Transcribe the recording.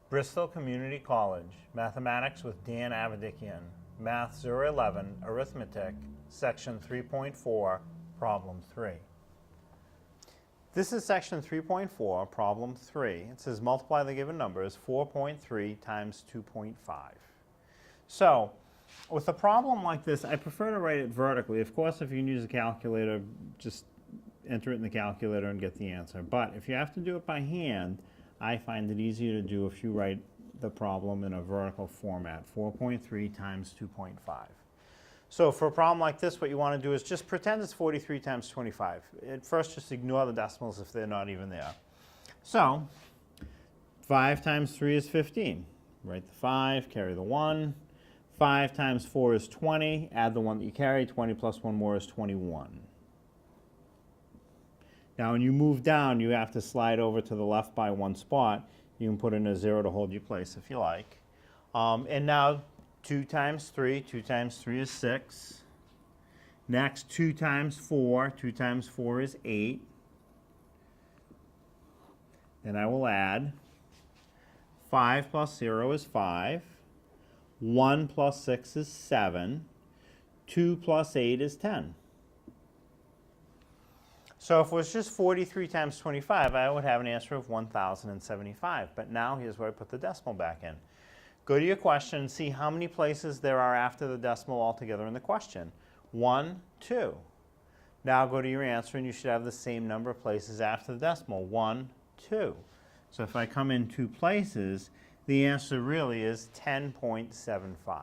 Bristol Community College, Mathematics with Dan Avedikian, Math 011, Arithmetic, Section 3.4, Problem 3. This is Section 3.4, Problem 3. It says multiply the given numbers, 4.3 times 2.5. So, with a problem like this, I prefer to write it vertically. Of course, if you can use a calculator, just enter it in the calculator and get the answer. But if you have to do it by hand, I find it easier to do if you write the problem in a vertical format, 4.3 times 2.5. So for a problem like this, what you want to do is just pretend it's 43 times 25. At first, just ignore the decimals if they're not even there. So 5 times 3 is 15. Write the 5, carry the 1. 5 times 4 is 20. Add the 1 that you carry. 20 plus 1 more is 21. Now, when you move down, you have to slide over to the left by 1 spot. You can put in a 0 to hold your place if you like. And now 2 times 3 is 6. Next, 2 times 4 is 8. Then I will add 5 plus 0 is 5. 1 plus 6 is 7. 2 plus 8 is 10. So if it was just 43 times 25, I would have an answer of 1,075. But now here's where I put the decimal back in. Go to your question and see how many places there are after the decimal altogether in the question. 1, 2. Now go to your answer and you should have the same number of places after the decimal. 1, 2. So if I come in 2 places, the answer really is 10.75.